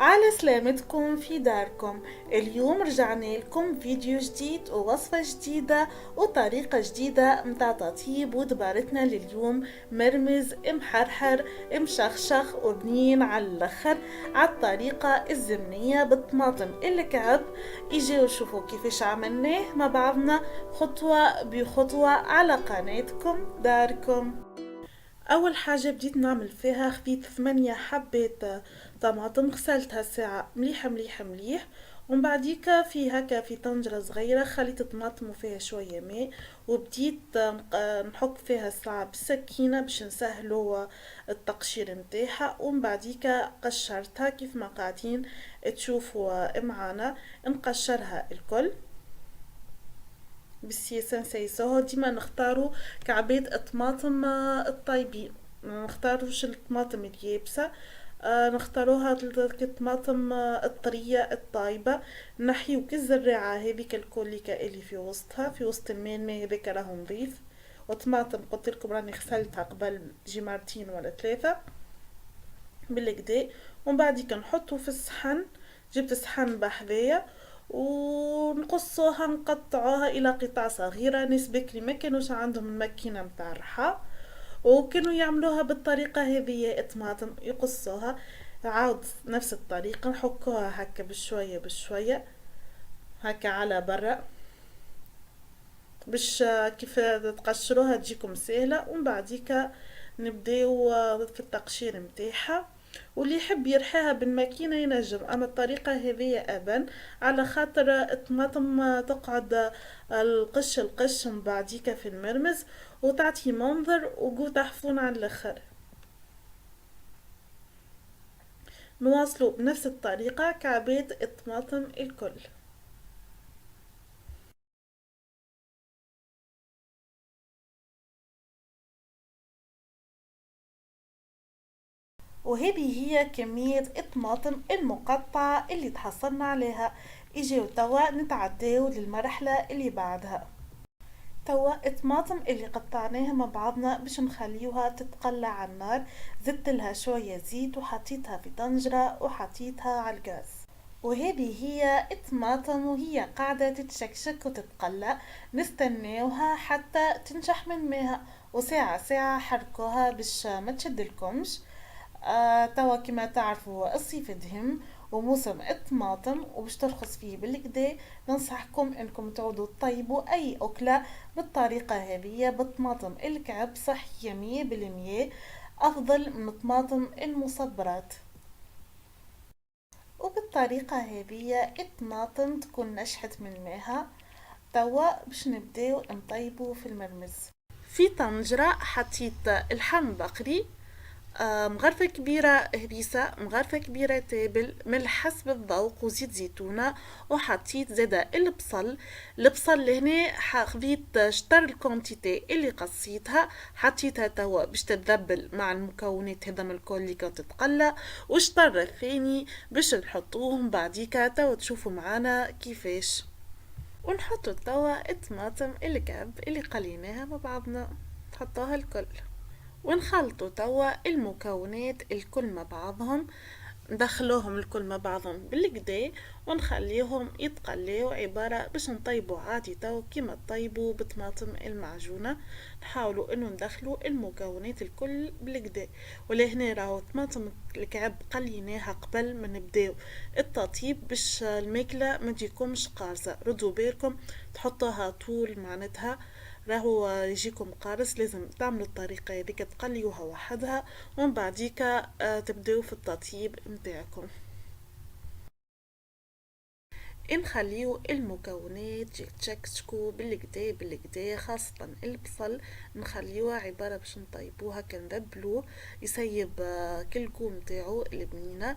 على سلامتكم في داركم. اليوم رجعنا لكم فيديو جديد ووصفة جديدة وطريقة جديدة متاع تطيب ودبارتنا لليوم. مرمز محرحر مشخشخ وبنين على الاخر على الطريقة الزمنية بالطماطم الكعب. اجيو شوفوا كيفاش عملناه مع بعضنا خطوة بخطوة على قناتكم داركم. اول حاجة بديت نعمل فيها خديت 8 حبات طماطم غسلتها ساعة مليح مليح مليح، ومن بعديك في هكا في طنجرة صغيرة خليت الطماطم وفيها شوية ماء وبديت نحك فيها الساعة بالسكينة باش نسهلو التقشير متاعها، ومن بعديك قشرتها كيف ما قاعدين تشوفوا معانا. نقشرها الكل بالسياسة نسيسوها، ديما نختارو كعبات الطماطم الطايبين، منختاروش الطماطم اليابسة، نختاروها الطماطم الطرية الطايبة. نحيو كالزراعة هذيك الكوليكا اللي في وسطها في وسط الماء هذاك راهو نظيف. وطماطم قلتلكم راني غسلتها قبل تجي مرتين ولا ثلاثة بالكدا. ومن بعد نحطو في الصحن، جبت صحن بحذايا ونقصوها نقطعوها الى قطع صغيرة. ناس بكري ما كانوش عندهم الماكينة متاع الرحى وكانوا يعملوها بالطريقة هذه، الطماطم يقصوها عاود نفس الطريقة نحكوها هكا بشوية بشوية هكا على برا باش كيف تقشروها تجيكم سهلة. ومن بعديك نبداو في التقشير متاعها، واللي يحب يرحيها بالماكينة ينجم، اما الطريقة هذه ابا على خاطر الطماطم تقعد القش من بعديك في المرمز وتعطي منظر وقو تحفون على الاخر. نواصلوا بنفس الطريقة كعبات الطماطم الكل. وهذه هي كمية الطماطم المقطعة اللي تحصلنا عليها. اجيو توا نتعداو للمرحلة اللي بعدها. توا الطماطم اللي قطعناها مع بعضنا باش نخليوها تتقلى على النار، زدت لها شوية زيت وحطيتها في طنجرة وحطيتها على الغاز. وهذه هي الطماطم وهي قاعدة تتشكشك وتتقلى، نستناوها حتى تنشح من ماها وساعة ساعة حركوها باش ما تشدلكمش. توا كما تعرفوا الصيف دهم وموسم الطماطم وباش ترخص فيه بالكدا، ننصحكم انكم تعودوا تطيبوا اي اكلة بالطريقة هذه بالطماطم الكعب، صحية 100%، افضل من الطماطم المصبرات. وبالطريقة هذه الطماطم تكون نشحت من ماها. توا باش نبداو نطيبو في المرمز. في طنجرة حطيت اللحم بقري، مغرفة كبيرة هريسة، مغرفة كبيرة تابل، ملح حسب الذوق وزيت زيتونة. وحطيت زادا البصل لهنا خذيت شطر الكونتيتي اللي قصيتها حطيتها توا باش تتذبل مع المكونات هذم الكل اللي كانت تتقلى، والشطر الثاني باش نحطوهم بعديكا توا تشوفوا معانا كيفاش. ونحطو توا الطماطم الكعب اللي قليناها مع بعضنا نحطوها الكل، ونخلطوا توا المكونات الكل مع بعضهم، ندخلوهم الكل مع بعضهم بالكدا ونخليهم يتقليو عبارة باش نطيبوا عادي توا كيما طيبوا بطماطم المعجونة. نحاولوا انو ندخلوا المكونات الكل بالكدا. ولهنا راهو طماطم الكعب قليناها قبل ما نبداو التطيب باش الماكلة ما تجيكمش قارصة، ردوا بالكم تحطوها طول معناتها راهو يجيكم قارص، لازم تعملوا الطريقة هذيك تقليوها وحدها ومن بعديك تبداو في التطييب متاعكم. نخليو المكونات يتشكشكو بالكدا بالكدا، خاصة البصل نخليوها عبارة باش نطيبوها كنذبلوه يسيب كل كو متاعو البنينة.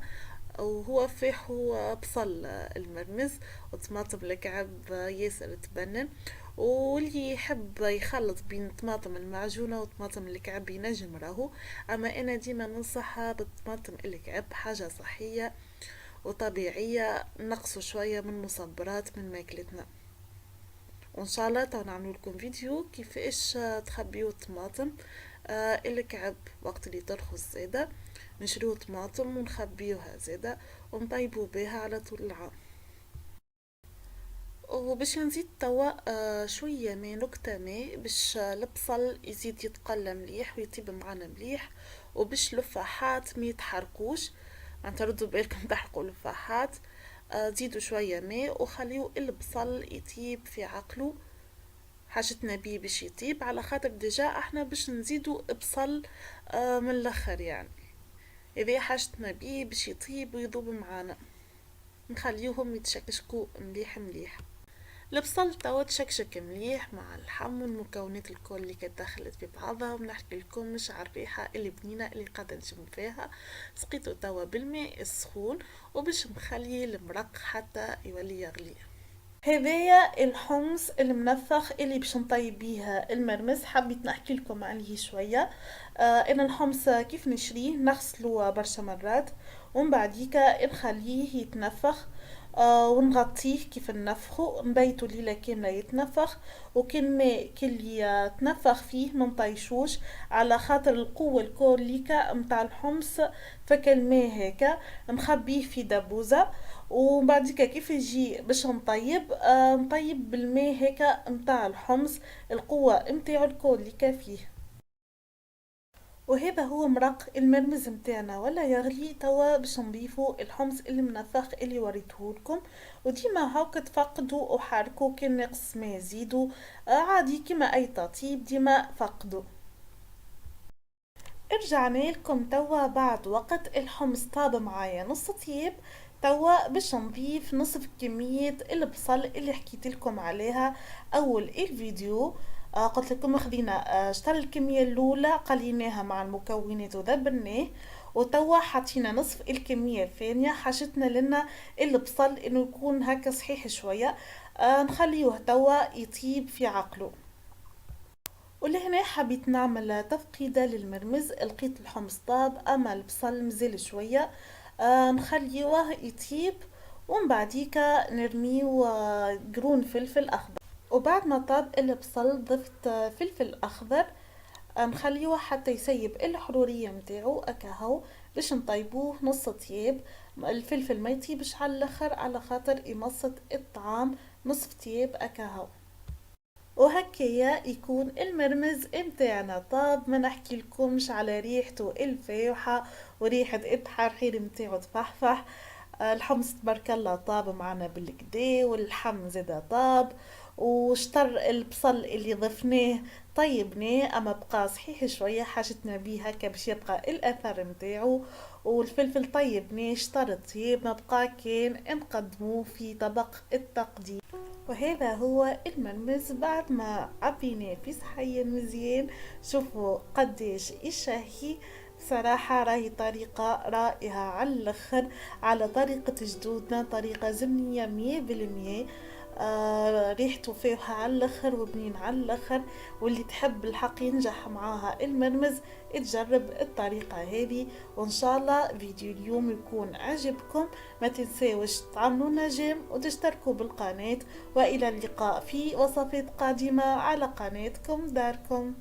وهو فيح هو بصل المرمز وطماطم الكعب ياسر تبنن. واللي يحب يخلط بين طماطم المعجونة وطماطم الكعب ينجم راهو، اما انا ديما ننصحها بالطماطم الكعب، حاجة صحية وطبيعية، نقصوا شوية من مصبرات من ماكلتنا. وان شاء الله تو نعمل لكم فيديو كيفاش تخبيو الطماطم الكعب وقت اللي ترخص زاده، نشريو طماطم ونخبيوها زاده ونطيبوا بها على طول العام. وباش نزيد توا شوية ماء، نكتة ماء، باش البصل يزيد يتقلى مليح ويطيب معانا مليح، وباش لفاحات ما يتحرقوش، معناتها ردوا بالكم تحرقوا لفاحات. زيدوا شوية ماء وخليو البصل يطيب في عقله. حاجتنا بيه باش يطيب على خاطر ديجا احنا باش نزيدو بصل من الاخر يعني. اذا حاجتنا بيه باش يطيب ويذوب معانا، نخليوهم يتشكشكوا مليح مليح. البصل توا تشكشك مليح مع اللحم والمكونات الكل اللي كانت دخلت في بعضها، ونحكي لكم مش على الريحة اللي بنينة اللي قاعدة نشم فيها. سقيته توا بالماء السخون وباش نخلي المرق حتى يولي يغلي. هذايا الحمص المنفخ اللي باش نطيب بيه المرمز. حبيت نحكي لكم عليه شويه. انا الحمص كيف نشريه، نغسله برشا مرات ومن بعديك نخليه يتنفخ. ونغطيه كيف ننفخه، نبيتو ليلة كاملة يتنفخ. وكان ما كل يتنفخ فيه منطيشوش على خاطر القوة الكوليكا متاع الحمص، فكالماء هكا نخبيه في دبوزة. وبعديكا كيف يجي باش نطيب، نطيب بالماء هكا متاع الحمص، القوة متاعو الكوليكا فيه. وهذا هو مرق المرمز متاعنا ولا يغلي. توا باش نضيفو الحمص المنفخ اللي وريتهولكم، وديما هاكا تفقدوا وحركوا، كان ناقص ما زيدوا. عادي كما اي تطيب ديما فقدوا. رجعنا لكم توا بعد وقت. الحمص طاب معايا نص طيب. توا باش نضيف نصف كمية البصل اللي حكيت لكم عليها اول الفيديو. قلت لكم خذينا شطر الكمية الاولى قليناها مع المكونات وذبلناه، وتوا حطينا نصف الكمية الثانية. حاجتنا لنا البصل انه يكون هكا صحيح شوية. نخليوه توا يطيب في عقله. ولهنا حبيت نعمل تفقيدة للمرمز. لقيت الحمص طاب اما البصل مزال شوية. نخليوه يطيب ومن بعديكا نرميو قرون فلفل اخضر. وبعد ما طاب البصل ضفت فلفل اخضر. نخليوه حتى يسيب الحرورية متاعو اكاهو باش نطيبوه نص طياب. الفلفل ما يطيبش على الاخر على خاطر يمصت الطعام نصف طياب اكاهو. وهكايا يكون المرمز متاعنا طاب. ما نحكي لكمش على ريحته الفايحة وريحة التحرحير متاعو تفحفح. الحمص تبارك الله طاب معنا بالكدا، واللحم زادا طاب، وشطر البصل اللي ضفناه طيبناه اما بقى صحيح شويه حاجتنا بيه هكا باش يبقى الاثر متاعو. والفلفل طيبناه شطر طيب، ما بقى كان نقدموه في طبق التقديم. وهذا هو المرمز بعد ما عبيناه في صحية مزيان. شوفوا قديش الشهي. بصراحة راهي طريقة رائعة على الاخر، على طريقة جدودنا، طريقة زمنية 100%. ريحته فيها على الاخر وبنين على الاخر. واللي تحب الحق ينجح معاها المرمز تجرب الطريقة هذه. وان شاء الله فيديو اليوم يكون عجبكم. ما تنساوش تعملوا جيم وتشتركوا بالقناة. والى اللقاء في وصفات قادمة على قناتكم داركم.